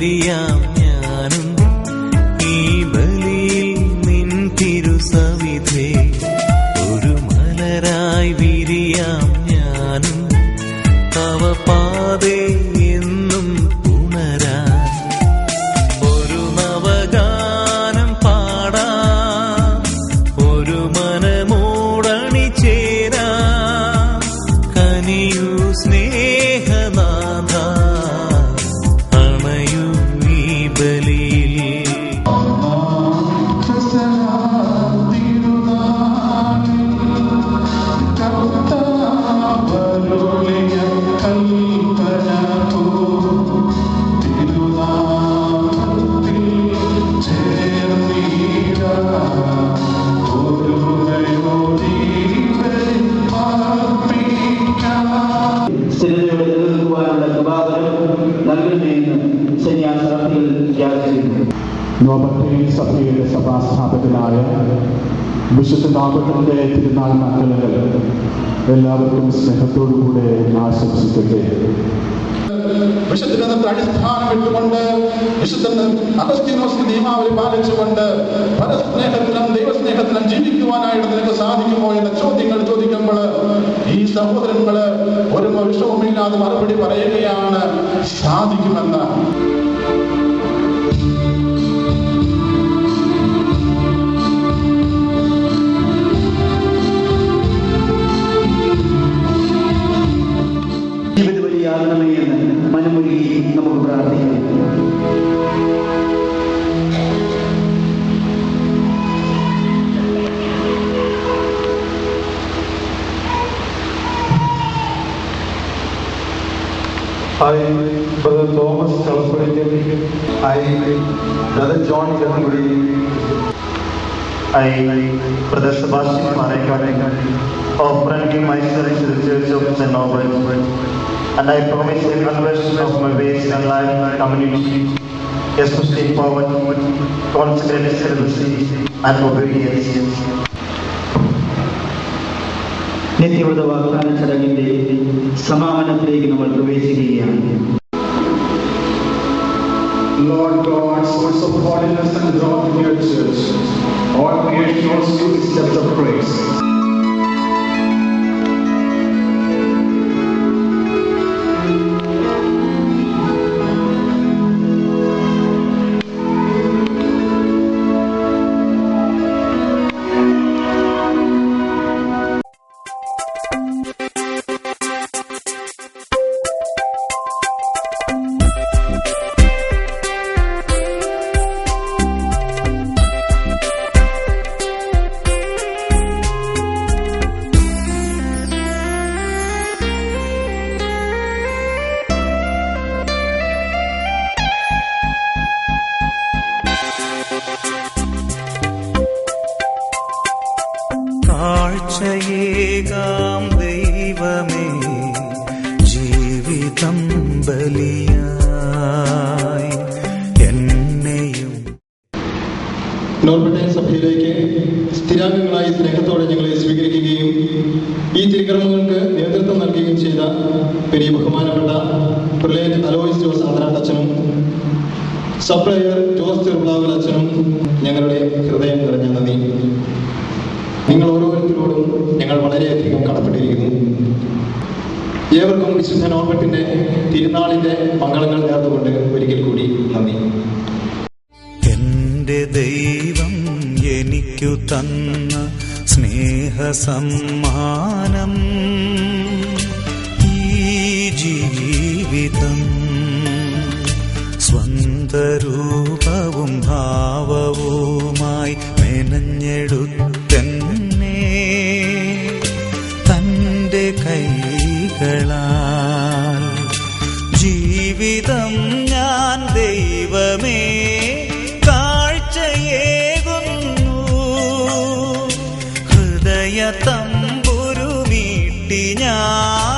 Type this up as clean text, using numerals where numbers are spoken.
വിരിയാം ഞാനും ഈ ബലിയിൽ നിൻ തിരുസവിധേ. ഒരു മലരായി വിരിയാം ഞാനും തവ പാതേ എന്നും ഉണരാൻ. ഒരു നവഗാനം പാടാം, ഒരു മനമോടണി ചേരാം. കനിയൂ സ്നേഹനാഥ, അണയൂ ഈ ബലിയിൽ. നോബർട്ടേൽ സഭയുടെ സഭാസ്ഥാപകനായ വിശുദ്ധ നോബർട്ടന്റെ തിരുനാൾ മംഗളങ്ങൾ എല്ലാവർക്കും സ്നേഹത്തോടുകൂടെ ആശംസിക്കട്ടെ. വിശുദ്ധ അടിസ്ഥാനം ഇട്ടുകൊണ്ട് വിശുദ്ധ അഗസ്തീനോസ് നിയമാവലി പാലിച്ചുകൊണ്ട് പരസ്നേഹത്തിലും ദൈവസ്നേഹത്തിലും ജീവിക്കുവാനായിട്ട് നിനക്ക് സാധിക്കുമോ എന്ന ചോദ്യങ്ങൾ ചോദിക്കുമ്പോൾ ഈ സഹോദരങ്ങള് ഒരു വിഷവുമില്ലാതെ മറുപടി പറയുകയാണ്, സാധിക്കുമെന്ന്. ജീവിതവലിയാകണമേ എന്ന് മനമൊരുക്കി നമുക്ക് പ്രാർത്ഥിക്കാം. I, Brother Thomas Kalapurikil. I, Brother John Kalapuri. I, Brother Sebastian Marekar, offering myself to the Church of St. Norbert, and I promise a conversion of my ways and life and community, especially forward, consecrated celibacy and obedience. നിത്യവ്രത വാഗ്ദാന ചടങ്ങിന്റെ സമാപനത്തിലേക്ക് നമ്മൾ പ്രവേശിക്കുകയാണ്. Lord God, source of holiness and growth in your church, all creation calls you with steps of praise. കാഴ്ചയേകാം ദൈവമേ, ജീവിതം ബലിയായി എന്നെയും. നോർബർട്ടേൽ സഭയിലേക്ക് സ്ഥിരാംഗങ്ങളായി സ്നേഹത്തോടെ ഞങ്ങളെ സ്വീകരിക്കുകയും ഈ തിരുക്കർമ്മങ്ങൾക്ക് നേതൃത്വം നൽകുകയും ചെയ്ത പെരിയ ബഹുമാനപ്പെട്ട പ്രിലേറ്റ് അലോയിസ് ജോസ് ആദരാട്ടച്ചനും സപ്ലയർ ജോസ് ചെറുപ്ലാവൽ അച്ഛനും ഞങ്ങളുടെ ഹൃദയം നിറഞ്ഞ നന്ദി. നിങ്ങൾ ഓരോരുത്തരോടും ഞങ്ങൾ വളരെയധികം കടപ്പെട്ടിരിക്കുന്നു. ഏവർക്കും വിശുദ്ധ നോർബർട്ടിന്റെ തിരുനാളിന്റെ മംഗളങ്ങൾ നേർന്നുകൊണ്ട് ഒരിക്കൽ കൂടി നന്ദി. എന്റെ ദൈവം എനിക്കു തന്ന സ്നേഹസമ്മാനം ഈ ജീവിതം, സ്വന്തരൂപവും ഭാവവുമായി മെനഞ്ഞെടുത്തെന്നെ തന്റെ കൈകളാൽ. ജീവിതം ഞാൻ ദൈവമേ കാഴ്ചയേകുന്നു, ഹൃദയ തമ്പുരു മീട്ടി ഞാൻ